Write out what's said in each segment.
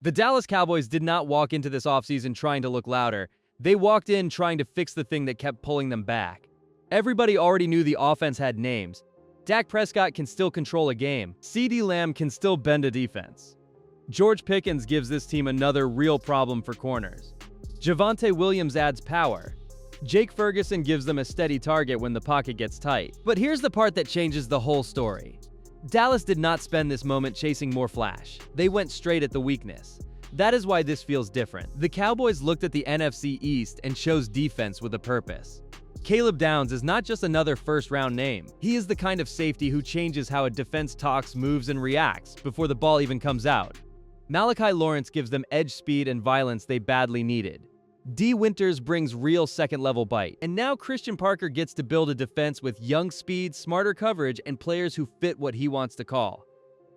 The Dallas Cowboys did not walk into this offseason trying to look louder. They walked in trying to fix the thing that kept pulling them back. Everybody already knew the offense had names. Dak Prescott can still control a game. CeeDee Lamb can still bend a defense. George Pickens gives this team another real problem for corners. Javonte Williams adds power. Jake Ferguson gives them a steady target when the pocket gets tight. But here's the part that changes the whole story. Dallas did not spend this moment chasing more flash. They went straight at the weakness. That is why this feels different. The Cowboys looked at the NFC East and chose defense with a purpose. Caleb Downs is not just another first-round name. He is the kind of safety who changes how a defense talks, moves, and reacts before the ball even comes out. Malachi Lawrence gives them edge speed and violence they badly needed. D. Winters brings real second-level bite. And now Christian Parker gets to build a defense with young speed, smarter coverage, and players who fit what he wants to call.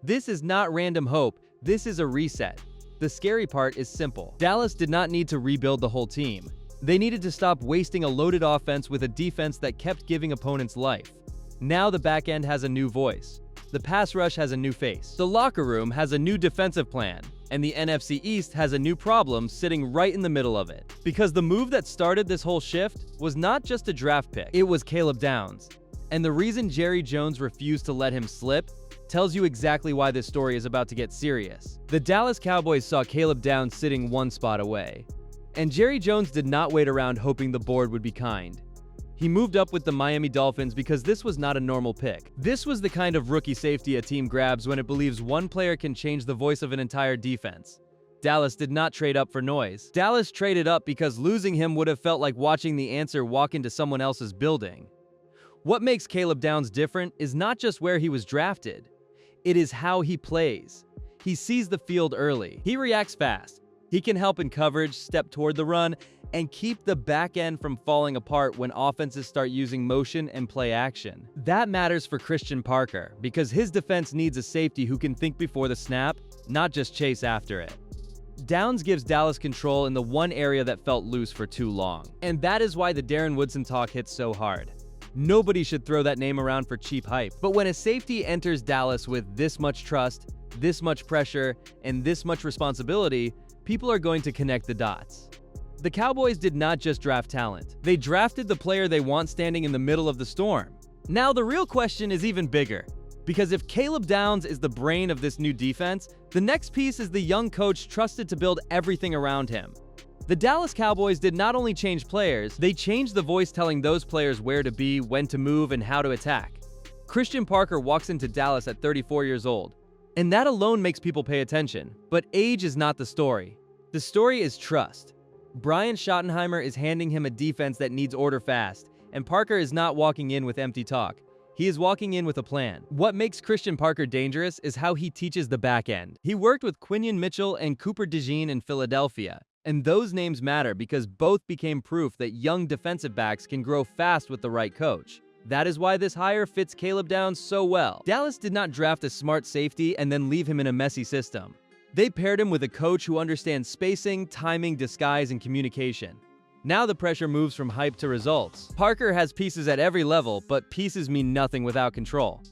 This is not random hope. This is a reset. The scary part is simple. Dallas did not need to rebuild the whole team. They needed to stop wasting a loaded offense with a defense that kept giving opponents life. Now the back end has a new voice. The pass rush has a new face. The locker room has a new defensive plan. And the NFC East has a new problem sitting right in the middle of it. Because the move that started this whole shift was not just a draft pick, it was Caleb Downs. And the reason Jerry Jones refused to let him slip tells you exactly why this story is about to get serious. The Dallas Cowboys saw Caleb Downs sitting one spot away. And Jerry Jones did not wait around hoping the board would be kind. He moved up with the Miami Dolphins because this was not a normal pick. This was the kind of rookie safety a team grabs when it believes one player can change the voice of an entire defense. Dallas did not trade up for noise. Dallas traded up because losing him would have felt like watching the answer walk into someone else's building. What makes Caleb Downs different is not just where he was drafted. It is how he plays. He sees the field early. He reacts fast. He can help in coverage, step toward the run, and keep the back end from falling apart when offenses start using motion and play action. That matters for Christian Parker because his defense needs a safety who can think before the snap, not just chase after it. Downs gives Dallas control in the one area that felt loose for too long. And that is why the Darren Woodson talk hits so hard. Nobody should throw that name around for cheap hype. But when a safety enters Dallas with this much trust, this much pressure, and this much responsibility, people are going to connect the dots. The Cowboys did not just draft talent. They drafted the player they want standing in the middle of the storm. Now the real question is even bigger. Because if Caleb Downs is the brain of this new defense, the next piece is the young coach trusted to build everything around him. The Dallas Cowboys did not only change players, they changed the voice telling those players where to be, when to move, and how to attack. Christian Parker walks into Dallas at 34 years old. And that alone makes people pay attention. But age is not the story. The story is trust. Brian Schottenheimer is handing him a defense that needs order fast, and Parker is not walking in with empty talk. He is walking in with a plan. What makes Christian Parker dangerous is how he teaches the back end. He worked with Quinion Mitchell and Cooper DeJean in Philadelphia, and those names matter because both became proof that young defensive backs can grow fast with the right coach. That is why this hire fits Caleb Downs so well. Dallas did not draft a smart safety and then leave him in a messy system. They paired him with a coach who understands spacing, timing, disguise, and communication. Now the pressure moves from hype to results. Parker has pieces at every level, but pieces mean nothing without control.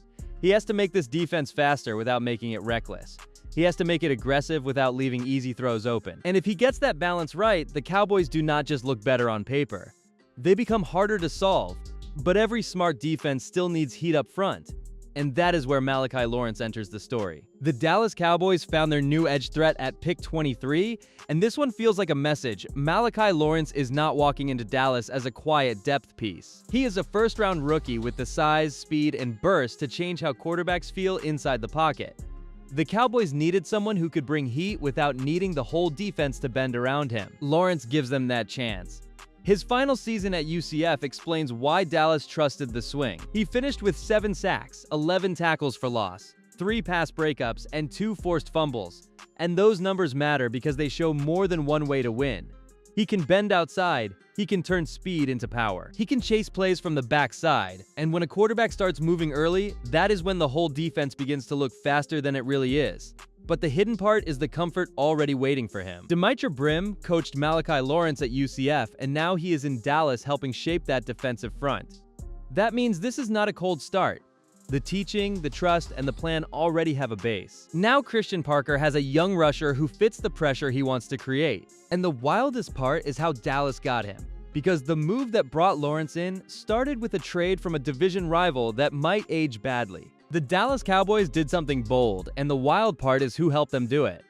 He has to make this defense faster without making it reckless. He has to make it aggressive without leaving easy throws open. And if he gets that balance right, the Cowboys do not just look better on paper. They become harder to solve. But every smart defense still needs heat up front. And that is where Malachi Lawrence enters the story. The Dallas Cowboys found their new edge threat at pick 23, and this one feels like a message. Malachi Lawrence is not walking into Dallas as a quiet depth piece. He is a first-round rookie with the size, speed, and burst to change how quarterbacks feel inside the pocket. The Cowboys needed someone who could bring heat without needing the whole defense to bend around him. Lawrence gives them that chance. His final season at UCF explains why Dallas trusted the swing. He finished with 7 sacks, 11 tackles for loss, 3 pass breakups, and 2 forced fumbles. And those numbers matter because they show more than one way to win. He can bend outside, he can turn speed into power. He can chase plays from the backside, and when a quarterback starts moving early, that is when the whole defense begins to look faster than it really is. But the hidden part is the comfort already waiting for him. Demetra Brim coached Malachi Lawrence at UCF, and now he is in Dallas helping shape that defensive front. That means this is not a cold start. The teaching, the trust, and the plan already have a base. Now Christian Parker has a young rusher who fits the pressure he wants to create. And the wildest part is how Dallas got him. Because the move that brought Lawrence in started with a trade from a division rival that might age badly. The Dallas Cowboys did something bold, and the wild part is who helped them do it.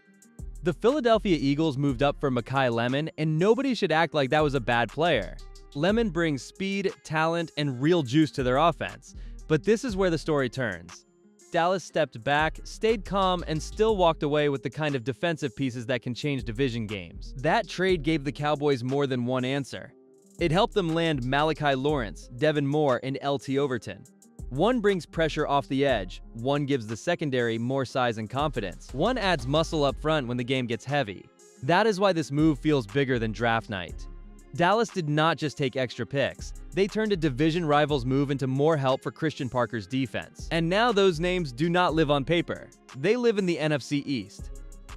The Philadelphia Eagles moved up for Mekhi Lemon, and nobody should act like that was a bad player. Lemon brings speed, talent, and real juice to their offense. But this is where the story turns. Dallas stepped back, stayed calm, and still walked away with the kind of defensive pieces that can change division games. That trade gave the Cowboys more than one answer. It helped them land Malachi Lawrence, Devin Moore, and LT Overton. One brings pressure off the edge, one gives the secondary more size and confidence. One adds muscle up front when the game gets heavy. That is why this move feels bigger than draft night. Dallas did not just take extra picks. They turned a division rival's move into more help for Christian Parker's defense. And now those names do not live on paper. They live in the NFC East.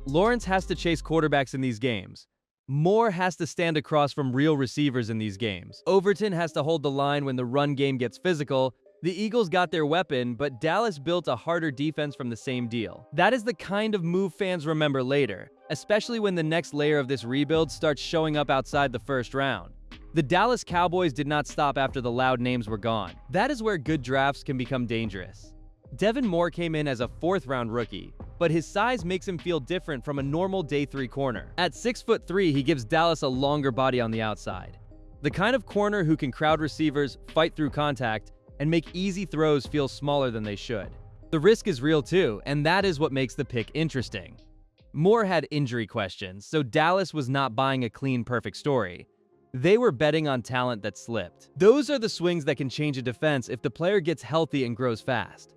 Lawrence has to chase quarterbacks in these games. Moore has to stand across from real receivers in these games. Overton has to hold the line when the run game gets physical. The Eagles got their weapon, but Dallas built a harder defense from the same deal. That is the kind of move fans remember later, especially when the next layer of this rebuild starts showing up outside the first round. The Dallas Cowboys did not stop after the loud names were gone. That is where good drafts can become dangerous. Devin Moore came in as a fourth-round rookie, but his size makes him feel different from a normal day 3 corner. At 6'3", he gives Dallas a longer body on the outside. The kind of corner who can crowd receivers, fight through contact, and make easy throws feel smaller than they should. The risk is real too, and that is what makes the pick interesting. Moore had injury questions, so Dallas was not buying a clean, perfect story. They were betting on talent that slipped. Those are the swings that can change a defense if the player gets healthy and grows fast.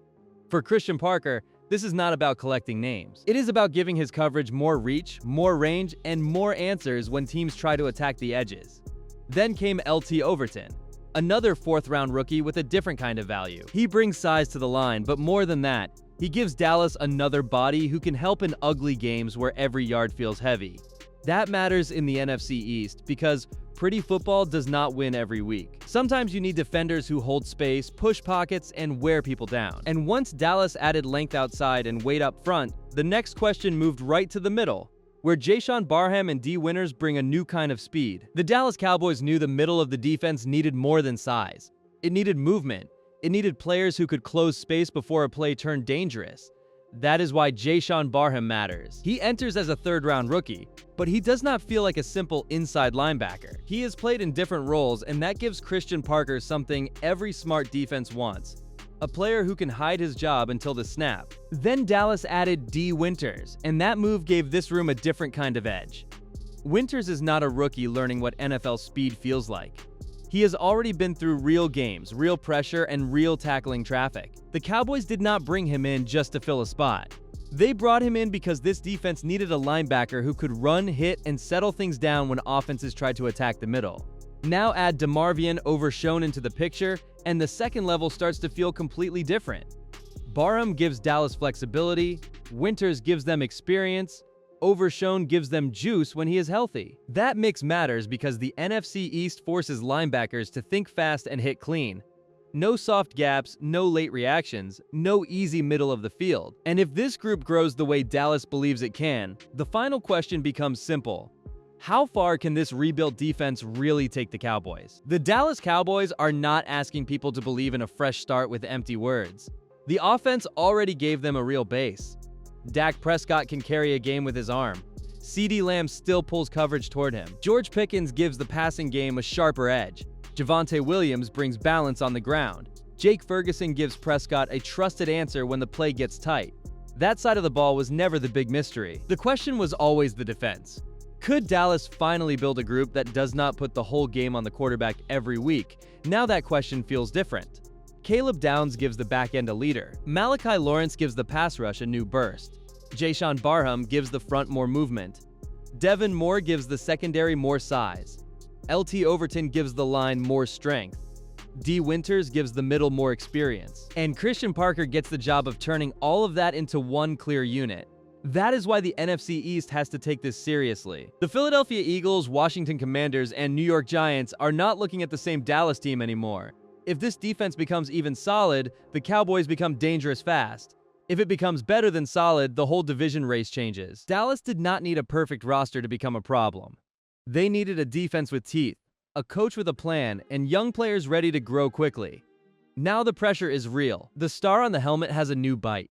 For Christian Parker, this is not about collecting names. It is about giving his coverage more reach, more range, and more answers when teams try to attack the edges. Then came LT Overton, another fourth-round rookie with a different kind of value. He brings size to the line, but more than that, he gives Dallas another body who can help in ugly games where every yard feels heavy. That matters in the NFC East because pretty football does not win every week. Sometimes you need defenders who hold space, push pockets, and wear people down. And once Dallas added length outside and weight up front, the next question moved right to the middle, where Jayshon Barham and D. Winters bring a new kind of speed. The Dallas Cowboys knew the middle of the defense needed more than size. It needed movement. It needed players who could close space before a play turned dangerous. That is why Jayshon Barham matters. He enters as a third-round rookie, but he does not feel like a simple inside linebacker. He has played in different roles, and that gives Christian Parker something every smart defense wants: a player who can hide his job until the snap. Then Dallas added D. Winters, and that move gave this room a different kind of edge. Winters is not a rookie learning what NFL speed feels like. He has already been through real games, real pressure, and real tackling traffic. The Cowboys did not bring him in just to fill a spot. They brought him in because this defense needed a linebacker who could run, hit, and settle things down when offenses tried to attack the middle. Now add DeMarvion Overshown into the picture, and the second level starts to feel completely different. Barham gives Dallas flexibility, Winters gives them experience, Overshown gives them juice when he is healthy. That mix matters because the NFC East forces linebackers to think fast and hit clean. No soft gaps, no late reactions, no easy middle of the field. And if this group grows the way Dallas believes it can, the final question becomes simple. How far can this rebuilt defense really take the Cowboys? The Dallas Cowboys are not asking people to believe in a fresh start with empty words. The offense already gave them a real base. Dak Prescott can carry a game with his arm. CeeDee Lamb still pulls coverage toward him. George Pickens gives the passing game a sharper edge. Javonte Williams brings balance on the ground. Jake Ferguson gives Prescott a trusted answer when the play gets tight. That side of the ball was never the big mystery. The question was always the defense. Could Dallas finally build a group that does not put the whole game on the quarterback every week? Now that question feels different. Caleb Downs gives the back end a leader. Malachi Lawrence gives the pass rush a new burst. Jayshon Barham gives the front more movement. Devin Moore gives the secondary more size. LT Overton gives the line more strength. D. Winters gives the middle more experience. And Christian Parker gets the job of turning all of that into one clear unit. That is why the NFC East has to take this seriously. The Philadelphia Eagles, Washington Commanders, and New York Giants are not looking at the same Dallas team anymore. If this defense becomes even solid, the Cowboys become dangerous fast. If it becomes better than solid, the whole division race changes. Dallas did not need a perfect roster to become a problem. They needed a defense with teeth, a coach with a plan, and young players ready to grow quickly. Now the pressure is real. The star on the helmet has a new bite.